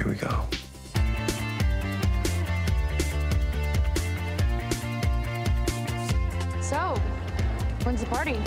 Here we go. So, when's the party?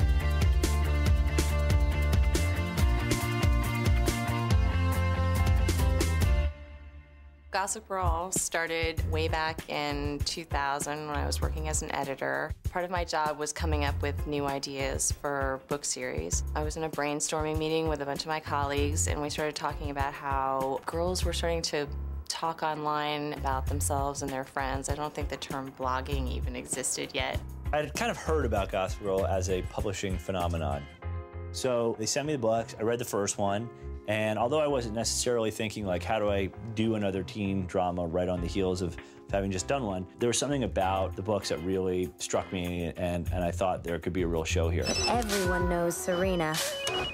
Gossip Girl started way back in 2000 when I was working as an editor. Part of my job was coming up with new ideas for book series. I was in a brainstorming meeting with a bunch of my colleagues, and we started talking about how girls were starting to talk online about themselves and their friends. I don't think the term blogging even existed yet. I'd kind of heard about Gossip Girl as a publishing phenomenon. So they sent me the books, I read the first one, and although I wasn't necessarily thinking, like, how do I do another teen drama right on the heels of having just done one, there was something about the books that really struck me, and I thought there could be a real show here. Everyone knows Serena,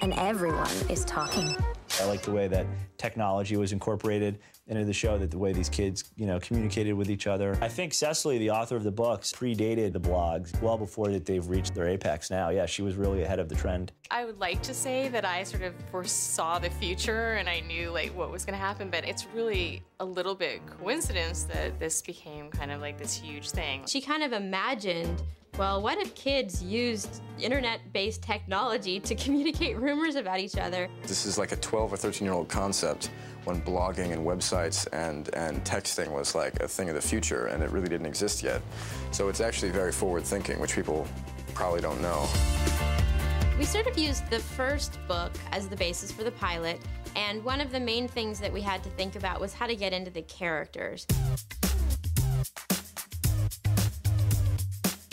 and everyone is talking. I like the way that technology was incorporated into the show, that the way these kids, communicated with each other. I think Cecily, the author of the books, predated the blogs well before that they've reached their apex now. Yeah, she was really ahead of the trend. I would like to say that I sort of foresaw the future and I knew what was going to happen, but it's really a little bit coincidence that this became kind of like this huge thing. She kind of imagined, well, what if kids used internet-based technology to communicate rumors about each other? This is like a 12 or 13-year-old concept when blogging and websites and texting was like a thing of the future, and it really didn't exist yet. So it's actually very forward-thinking, which people probably don't know. We sort of used the first book as the basis for the pilot, and one of the main things that we had to think about was how to get into the characters.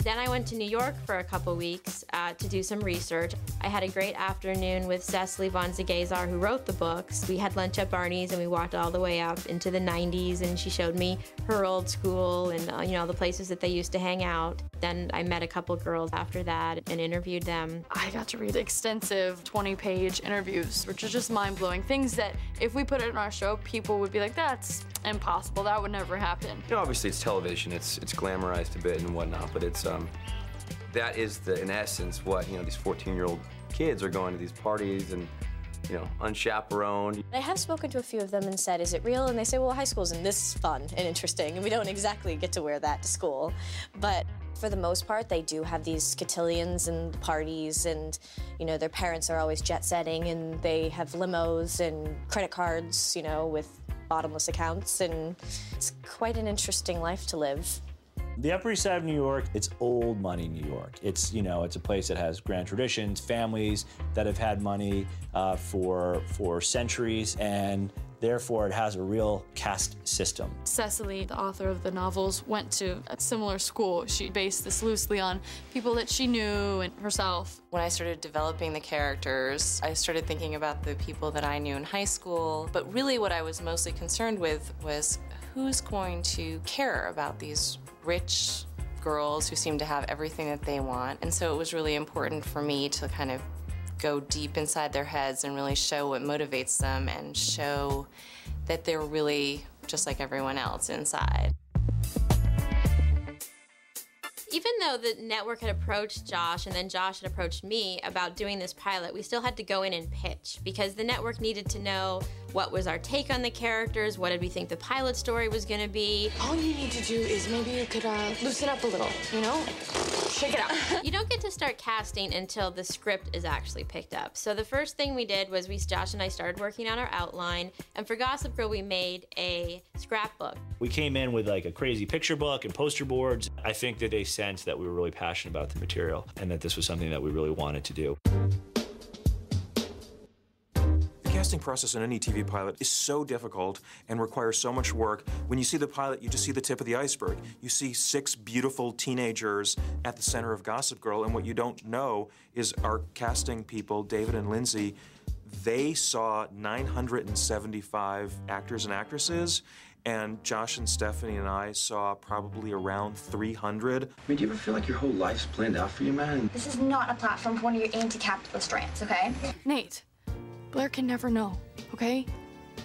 Then I went to New York for a couple weeks to do some research. I had a great afternoon with Cecily von Zagazar, who wrote the books. We had lunch at Barney's, and we walked all the way up into the 90s, and she showed me her old school and all the places that they used to hang out. Then I met a couple girls after that and interviewed them. I got to read extensive 20-page interviews, which are just mind-blowing. Things that if we put it in our show, people would be like, that's impossible, that would never happen. Obviously it's television, it's glamorized a bit and whatnot, but it's that is in essence what these 14-year-old kids are going to these parties and unchaperoned. I have spoken to a few of them and said, is it real? And they say, well, high school's and this is fun and interesting, and we don't exactly get to wear that to school. But for the most part, they do have these cotillions and parties, and their parents are always jet-setting, and they have limos and credit cards, with bottomless accounts, and it's quite an interesting life to live. The Upper East Side of New York, it's old money New York. It's, it's a place that has grand traditions, families that have had money for centuries, and therefore it has a real caste system. Cecily, the author of the novels, went to a similar school. She based this loosely on people that she knew and herself. When I started developing the characters, I started thinking about the people that I knew in high school, but really what I was mostly concerned with was who's going to care about these rich girls who seem to have everything that they want. And so it was really important for me to kind of go deep inside their heads and really show what motivates them and show that they're really just like everyone else inside. Even though the network had approached Josh and then Josh had approached me about doing this pilot, we still had to go in and pitch because the network needed to know what was our take on the characters, what did we think the pilot story was going to be. All you need to do is maybe you could loosen up a little, Shake it out. You don't get to start casting until the script is actually picked up. So the first thing we did was Josh and I started working on our outline, and for Gossip Girl we made a scrapbook. We came in with like a crazy picture book and poster boards. I think that they sensed that we were really passionate about the material and that this was something that we really wanted to do. The casting process in any TV pilot is so difficult and requires so much work. When you see the pilot, you just see the tip of the iceberg. You see 6 beautiful teenagers at the center of Gossip Girl, and what you don't know is our casting people, David and Lindsay, they saw 975 actors and actresses, and Josh and Stephanie and I saw probably around 300. Do you ever feel like your whole life's planned out for you, man? This is not a platform for one of your anti-capitalist rants, okay? Nate, Blair can never know, okay?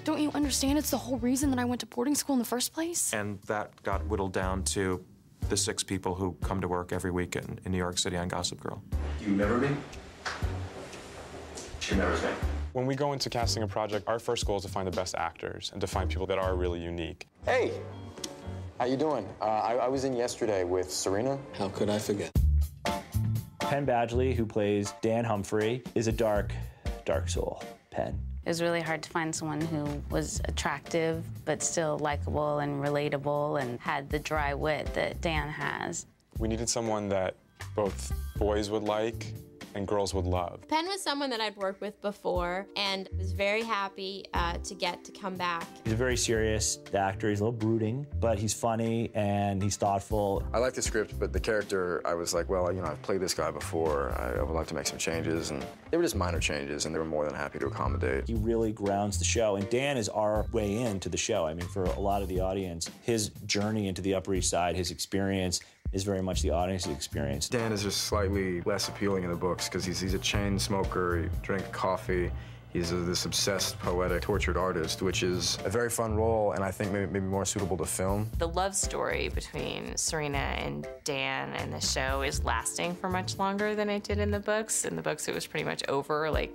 Don't you understand it's the whole reason that I went to boarding school in the first place? And that got whittled down to the 6 people who come to work every week in New York City on Gossip Girl. Do you remember me? She remembers me. When we go into casting a project, our first goal is to find the best actors and to find people that are really unique. Hey, how you doing? I was in yesterday with Serena. How could I forget? Penn Badgley, who plays Dan Humphrey, is a dark soul. Penn. It was really hard to find someone who was attractive, but still likable and relatable and had the dry wit that Dan has. We needed someone that both boys would like and girls would love. Penn was someone that I'd worked with before and was very happy to get to come back. He's a very serious actor. He's a little brooding, but he's funny and he's thoughtful. I like the script, but the character, I was like, well, you know, I've played this guy before. I would like to make some changes, and they were just minor changes, and they were more than happy to accommodate. He really grounds the show, and Dan is our way into the show. I mean, for a lot of the audience, his journey into the Upper East Side, his experience, is very much the audience's experience. Dan is just slightly less appealing in the books because he's a chain smoker, he drinks coffee, he's this obsessed, poetic, tortured artist, which is a very fun role and I think maybe more suitable to film. The love story between Serena and Dan in the show is lasting for much longer than it did in the books. In the books, it was pretty much over, like,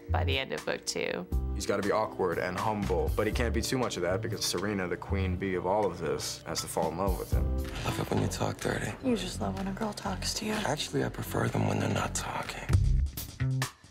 by the end of book 2. He's got to be awkward and humble, but he can't be too much of that because Serena, the queen bee of all of this, has to fall in love with him. I love it when you talk dirty. You just love when a girl talks to you. Actually, I prefer them when they're not talking.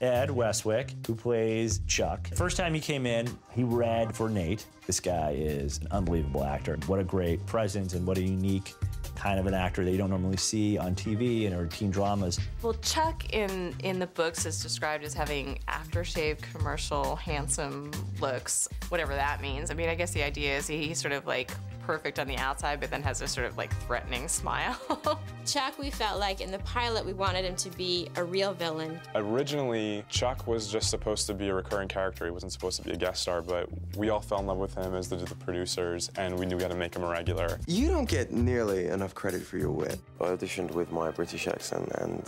Ed Westwick, who plays Chuck. First time he came in, he read for Nate. This guy is an unbelievable actor. What a great presence and what a unique kind of an actor that you don't normally see on TV and or teen dramas. Well, Chuck in the books is described as having aftershave commercial handsome looks, whatever that means. I mean, I guess the idea is he's sort of like perfect on the outside, but then has this sort of like threatening smile. Chuck, we felt like in the pilot we wanted him to be a real villain. Originally, Chuck was just supposed to be a recurring character. He wasn't supposed to be a guest star, but we all fell in love with him, as did the producers, and we knew we had to make him a regular. You don't get nearly enough credit for your wit. I auditioned with my British accent and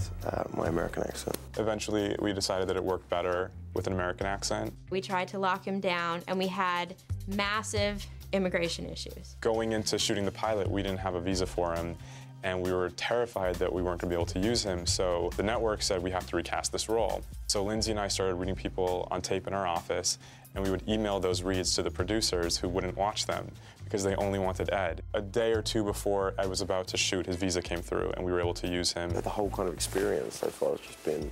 my American accent. Eventually, we decided that it worked better with an American accent. We tried to lock him down, and we had massive immigration issues. Going into shooting the pilot, we didn't have a visa for him, and we were terrified that we weren't going to be able to use him, so the network said we have to recast this role. So Lindsay and I started reading people on tape in our office, and we would email those reads to the producers who wouldn't watch them because they only wanted Ed. A day or two before Ed was about to shoot, his visa came through, and we were able to use him. The whole kind of experience so far has just been,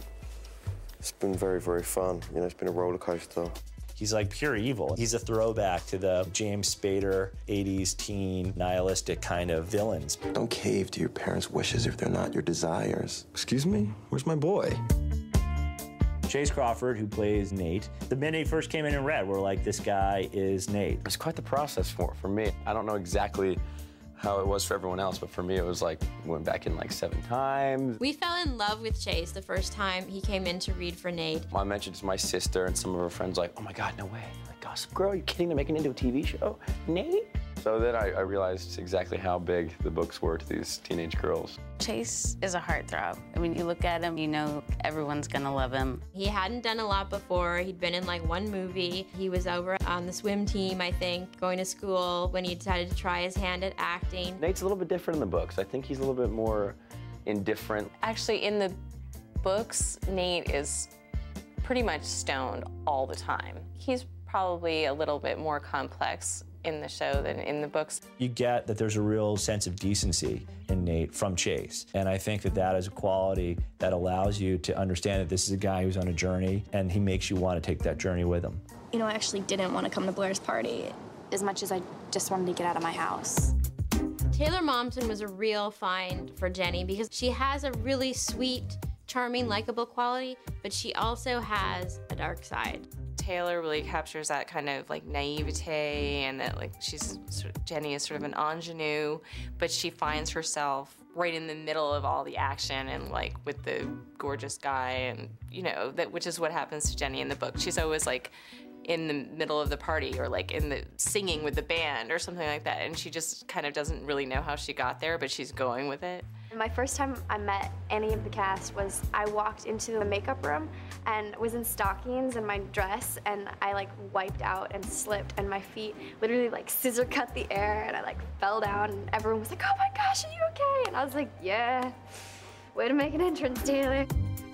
it's been very, very fun. You know, it's been a roller coaster. He's like pure evil. He's a throwback to the James Spader 80s teen nihilistic kind of villains. Don't cave to your parents' wishes if they're not your desires. Excuse me? Where's my boy? Chase Crawford, who plays Nate, the minute he first came in and read, we're like, this guy is Nate. It's quite the process for me. I don't know exactly how it was for everyone else, but for me it was like, went back in like 7 times. We fell in love with Chase the first time he came in to read for Nate. I mentioned to my sister and some of her friends like, oh my God, no way. Like, Gossip Girl, are you kidding? They're making it into a TV show? Nate? So then I realized exactly how big the books were to these teenage girls. Chase is a heartthrob. I mean, you look at him, you know everyone's gonna love him. He hadn't done a lot before. He'd been in like 1 movie. He was over on the swim team, I think, going to school when he decided to try his hand at acting. Nate's a little bit different in the books. I think he's a little bit more indifferent. Actually, in the books, Nate is pretty much stoned all the time. He's probably a little bit more complex in the show than in the books. You get that there's a real sense of decency in Nate from Chase. And I think that that is a quality that allows you to understand that this is a guy who's on a journey and he makes you want to take that journey with him. You know, I actually didn't want to come to Blair's party as much as I just wanted to get out of my house. Taylor Momsen was a real find for Jenny because she has a really sweet, charming, likable quality, but she also has a dark side. Taylor really captures that kind of like naivete and that like Jenny is sort of an ingenue, but she finds herself right in the middle of all the action and like with the gorgeous guy and you know, which is what happens to Jenny in the book. She's always like in the middle of the party or like in the singing with the band or something like that, and she just kind of doesn't really know how she got there, but she's going with it. My first time I met any of the cast was I walked into the makeup room and was in stockings and my dress, and I like wiped out and slipped and my feet literally like scissor cut the air and I like fell down and everyone was like, oh my gosh, are you okay? And I was like, yeah, way to make an entrance, Taylor.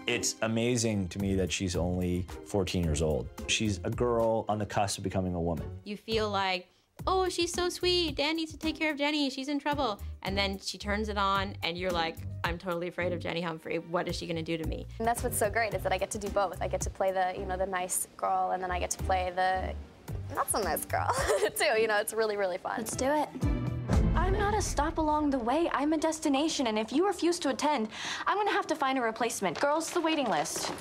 It's amazing to me that she's only 14 years old. She's a girl on the cusp of becoming a woman. You feel like, oh, she's so sweet. Dan needs to take care of Jenny. She's in trouble. And then she turns it on, and you're like, I'm totally afraid of Jenny Humphrey. What is she gonna do to me? And that's what's so great is that I get to do both. I get to play the, the nice girl, and then I get to play the not so nice girl too. It's really, really fun. Let's do it. I'm not a stop along the way. I'm a destination, and if you refuse to attend, I'm gonna have to find a replacement. Girls, the waiting list.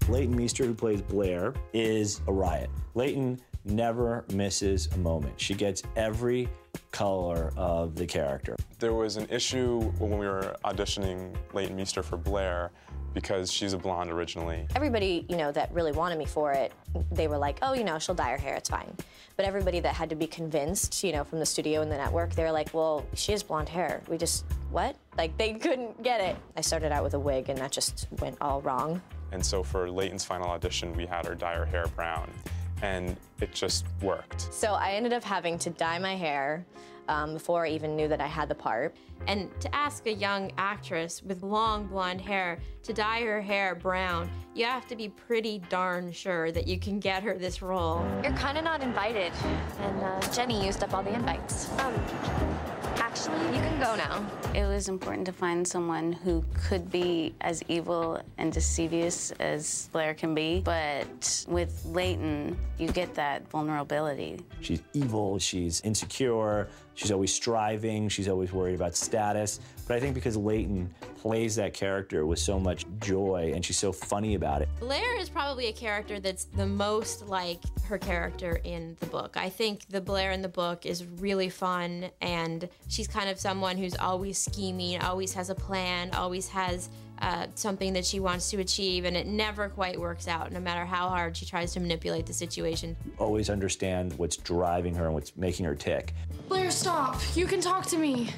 Leighton Meester, who plays Blair, is a riot. Leighton never misses a moment. She gets every color of the character. There was an issue when we were auditioning Leighton Meester for Blair because she's a blonde originally. Everybody, that really wanted me for it, they were like, oh, she'll dye her hair, it's fine. But everybody that had to be convinced, from the studio and the network, they were like, well, she has blonde hair. We just, what? Like, they couldn't get it. I started out with a wig, and that just went all wrong. And so for Leighton's final audition, we had her dye her hair brown, and it just worked. So I ended up having to dye my hair before I even knew that I had the part. And to ask a young actress with long blonde hair to dye her hair brown, you have to be pretty darn sure that you can get her this role. You're kind of not invited, and Jenny used up all the invites. Actually, you can go now. It was important to find someone who could be as evil and mischievous as Blair can be, but with Leighton, you get that vulnerability. She's evil, she's insecure, she's always striving, she's always worried about status. But I think because Leighton plays that character with so much joy and she's so funny about it. Blair is probably a character that's the most like her character in the book. I think the Blair in the book is really fun, and she's kind of someone who's always scheming, always has a plan, always has something that she wants to achieve, and it never quite works out, no matter how hard she tries to manipulate the situation. Always understand what's driving her and what's making her tick. Blair, stop. You can talk to me.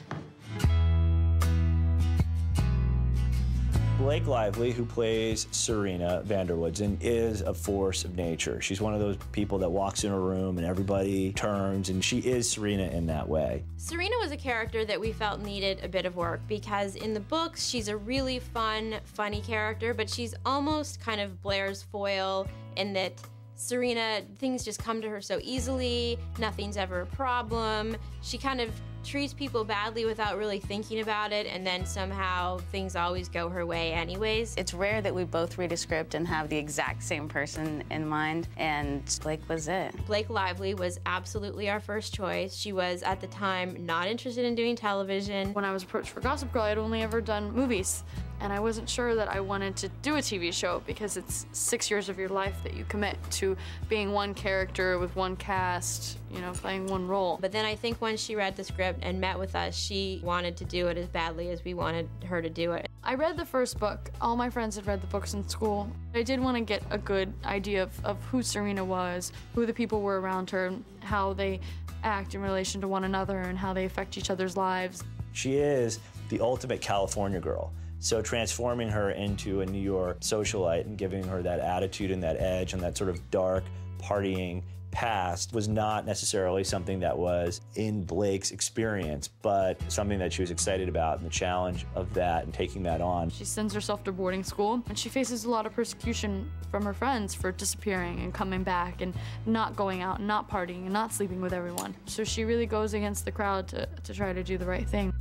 Blake Lively, who plays Serena Vanderwoodson, is a force of nature. She's one of those people that walks in a room and everybody turns, and she is Serena in that way. Serena was a character that we felt needed a bit of work because in the books, she's a really fun, funny character, but she's almost kind of Blair's foil in that Serena, things just come to her so easily, nothing's ever a problem. She kind of treats people badly without really thinking about it, and then somehow things always go her way anyways. It's rare that we both read a script and have the exact same person in mind, and Blake was it. Blake Lively was absolutely our first choice. She was, at the time, not interested in doing television. When I was approached for Gossip Girl, I'd only ever done movies, and I wasn't sure that I wanted to do a TV show because it's 6 years of your life that you commit to being one character with one cast, playing one role. But then I think once she read the script and met with us, she wanted to do it as badly as we wanted her to do it. I read the first book. All my friends had read the books in school. I did want to get a good idea of who Serena was, who the people were around her, how they act in relation to one another, and how they affect each other's lives. She is the ultimate California girl. So transforming her into a New York socialite and giving her that attitude and that edge and that sort of dark partying past was not necessarily something that was in Blake's experience, but something that she was excited about, and the challenge of that and taking that on. She sends herself to boarding school, and she faces a lot of persecution from her friends for disappearing and coming back and not going out and not partying and not sleeping with everyone. So she really goes against the crowd to try to do the right thing.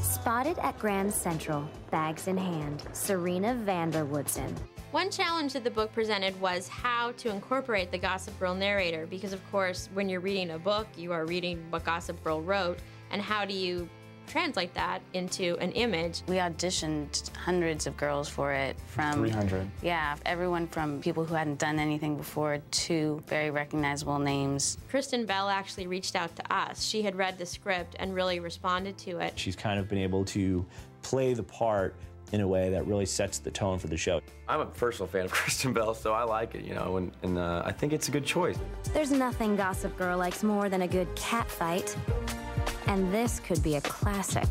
Spotted at Grand Central, bags in hand, Serena Vanderwoodson. One challenge that the book presented was how to incorporate the Gossip Girl narrator, because of course, when you're reading a book, you are reading what Gossip Girl wrote, and how do you translate that into an image? We auditioned hundreds of girls for it, from 300. Yeah, everyone from people who hadn't done anything before to very recognizable names. Kristen Bell actually reached out to us. She had read the script and really responded to it. She's kind of been able to play the part in a way that really sets the tone for the show. I'm a personal fan of Kristen Bell, so I like it, and I think it's a good choice. There's nothing Gossip Girl likes more than a good cat fight. And this could be a classic.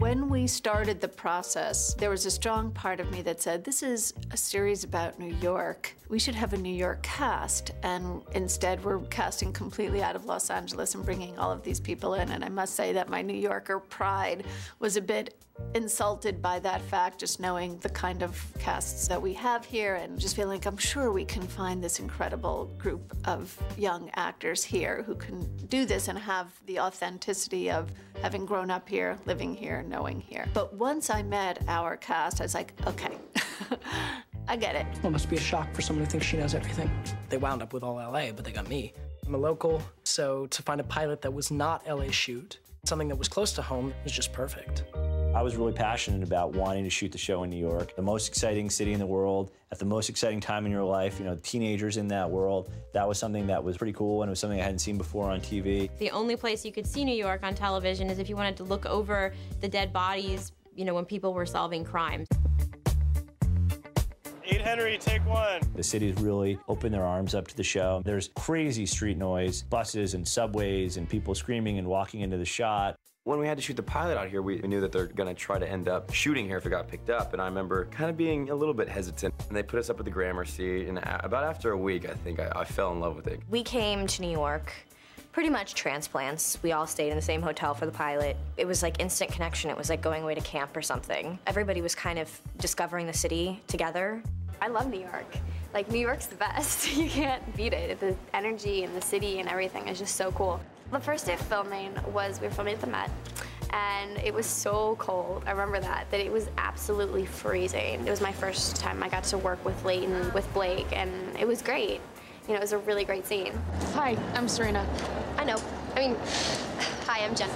When we started the process, there was a strong part of me that said, this is a series about New York. We should have a New York cast, and instead we're casting completely out of Los Angeles and bringing all of these people in. And I must say that my New Yorker pride was a bit insulted by that fact, just knowing the kind of casts that we have here and just feeling like I'm sure we can find this incredible group of young actors here who can do this and have the authenticity of having grown up here, living here, knowing here. But once I met our cast, I was like, okay, I get it. Well, it must be a shock for someone who thinks she knows everything. They wound up with all LA, but they got me. I'm a local, so to find a pilot that was not LA shoot, something that was close to home, was just perfect. I was really passionate about wanting to shoot the show in New York, the most exciting city in the world, at the most exciting time in your life, you know, teenagers in that world. That was something that was pretty cool, and it was something I hadn't seen before on TV. The only place you could see New York on television is if you wanted to look over the dead bodies, you know, when people were solving crimes. 8 Henry, take 1. The city's really opened their arms up to the show. There's crazy street noise, buses and subways and people screaming and walking into the shot. When we had to shoot the pilot out here, we knew that they're gonna try to end up shooting here if it got picked up, and I remember kind of being a little bit hesitant. And they put us up at the Gramercy, and about after a week, I think I fell in love with it. We came to New York pretty much transplants. We all stayed in the same hotel for the pilot. It was like instant connection. It was like going away to camp or something. Everybody was kind of discovering the city together. I love New York. Like, New York's the best. You can't beat it. The energy and the city and everything is just so cool. The first day of filming we were filming at the Met, and it was so cold. I remember that it was absolutely freezing. It was my first time I got to work with Leighton, with Blake, and it was great. You know, it was a really great scene. Hi, I'm Serena. I know. Hi, I'm Jen.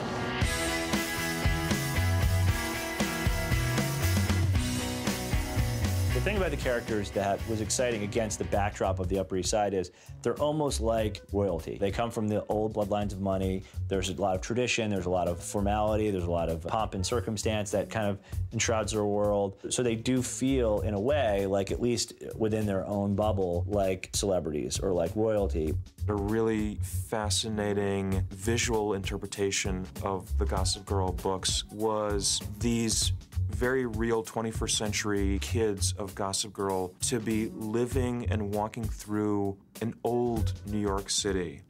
The thing about the characters that was exciting against the backdrop of the Upper East Side is they're almost like royalty. They come from the old bloodlines of money. There's a lot of tradition, there's a lot of formality, there's a lot of pomp and circumstance that kind of enshrouds their world. So they do feel, in a way, like at least within their own bubble, like celebrities or like royalty. A really fascinating visual interpretation of the Gossip Girl books was these very real 21st century kids of Gossip Girl to be living and walking through an old New York City.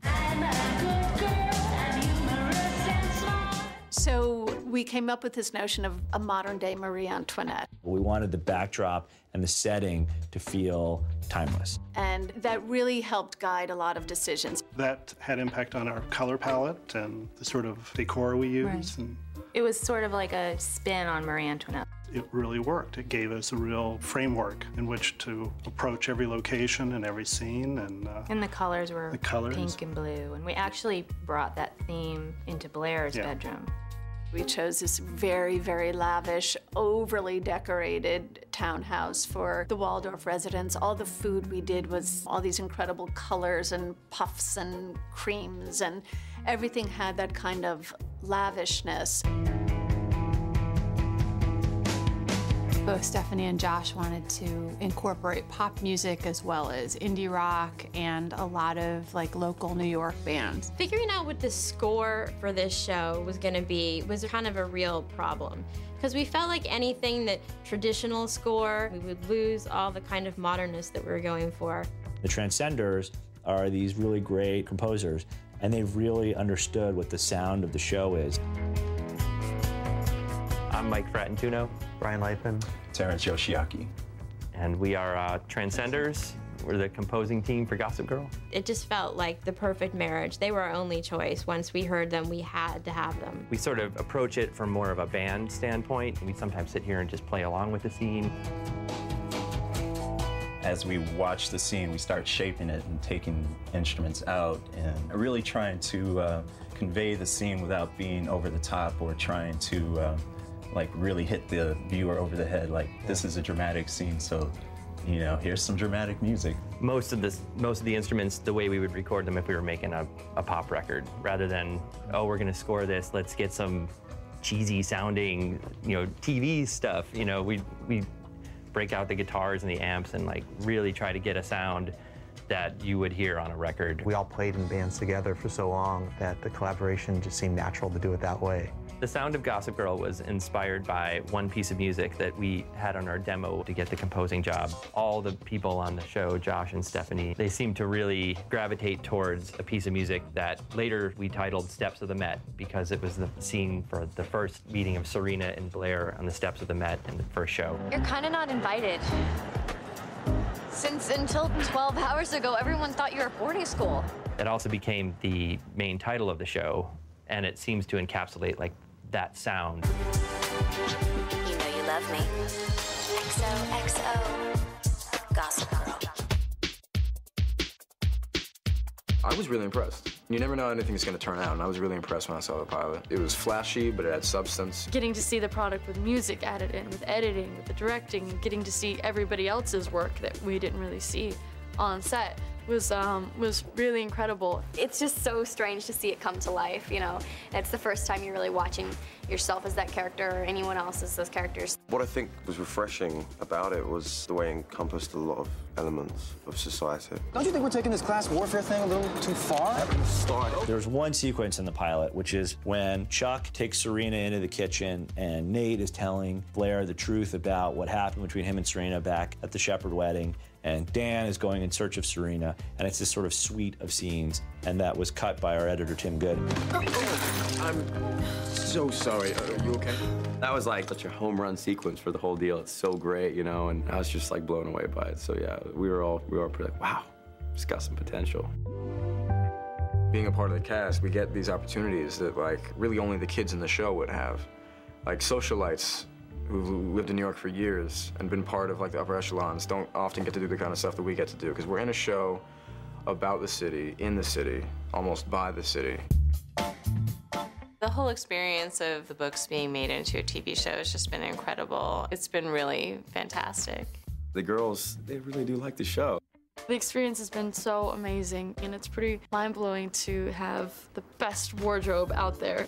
So we came up with this notion of a modern-day Marie Antoinette. We wanted the backdrop and the setting to feel timeless. And that really helped guide a lot of decisions. That had impact on our color palette and the sort of decor we use. Right. And it was sort of like a spin on Marie Antoinette. it really worked. It gave us a real framework in which to approach every location and every scene. And the colors were pink and blue. And we actually brought that theme into Blair's bedroom. We chose this very, very lavish, overly decorated townhouse for the Waldorf residents. All the food we did was all these incredible colors and puffs and creams, and everything had that kind of lavishness. Both Stephanie and Josh wanted to incorporate pop music as well as indie rock and a lot of like local New York bands. Figuring out what the score for this show was going to be was kind of a real problem, because we felt like anything that traditional score, we would lose all the kind of modernness that we were going for. The Transcenders are these really great composers, and they've really understood what the sound of the show is. I'm Mike Frattantuno. Brian Leitman. Terrence Yoshiaki. And we are Transcenders. We're the composing team for Gossip Girl. It just felt like the perfect marriage. They were our only choice. Once we heard them, we had to have them. We sort of approach it from more of a band standpoint. We sometimes sit here and just play along with the scene. As we watch the scene, we start shaping it and taking instruments out and really trying to convey the scene without being over the top or trying to like really hit the viewer over the head. Like, this is a dramatic scene, so you know, here's some dramatic music. Most of the instruments, the way we would record them if we were making a pop record, rather than, oh, we're gonna score this, let's get some cheesy sounding, you know, TV stuff. You know, we break out the guitars and the amps and like really try to get a sound that you would hear on a record. We all played in bands together for so long that the collaboration just seemed natural to do it that way. The sound of Gossip Girl was inspired by one piece of music that we had on our demo to get the composing job. All the people on the show, Josh and Stephanie, they seemed to really gravitate towards a piece of music that later we titled Steps of the Met, because it was the scene for the first meeting of Serena and Blair on the steps of the Met in the first show. You're kind of not invited. Since until 12 hours ago, everyone thought you were at boarding school. It also became the main title of the show, and it seems to encapsulate like that sound. You know you love me. XOXO. Gossip Girl. I was really impressed. You never know how anything's going to turn out, and I was really impressed when I saw the pilot. It was flashy, but it had substance. Getting to see the product with music added in, with editing, with the directing, and getting to see everybody else's work that we didn't really see on set was really incredible. It's just so strange to see it come to life, you know. It's the first time you're really watching yourself as that character or anyone else as those characters. What I think was refreshing about it was the way it encompassed a lot of elements of society. Don't you think we're taking this class warfare thing a little too far? There's one sequence in the pilot, which is when Chuck takes Serena into the kitchen and Nate is telling Blair the truth about what happened between him and Serena back at the Shepard wedding, and Dan is going in search of Serena, and it's this sort of suite of scenes, and that was cut by our editor, Tim Good. I'm so sorry. Are you okay? That was like such a home run sequence for the whole deal. It's so great, you know, and I was just like blown away by it. So yeah, we were all pretty like, wow, it's got some potential. Being a part of the cast, we get these opportunities that like really only the kids in the show would have. Like socialites who've lived in New York for years and been part of like the upper echelons don't often get to do the kind of stuff that we get to do, because we're in a show about the city, in the city, almost by the city. The whole experience of the books being made into a TV show has just been incredible. It's been really fantastic. The girls, they really do like the show. The experience has been so amazing, and it's pretty mind-blowing to have the best wardrobe out there.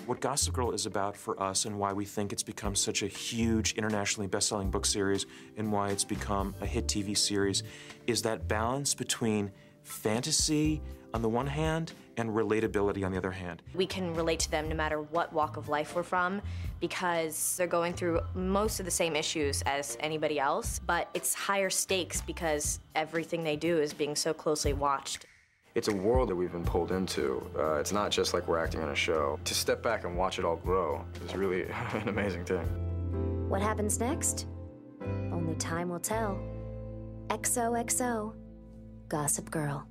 What Gossip Girl is about for us, and why we think it's become such a huge internationally best-selling book series, and why it's become a hit TV series, is that balance between fantasy on the one hand and relatability on the other hand. We can relate to them no matter what walk of life we're from, because they're going through most of the same issues as anybody else, but it's higher stakes because everything they do is being so closely watched. It's a world that we've been pulled into. It's not just like we're acting on a show. To step back and watch it all grow is really an amazing thing. What happens next? Only time will tell. XOXO. Gossip Girl.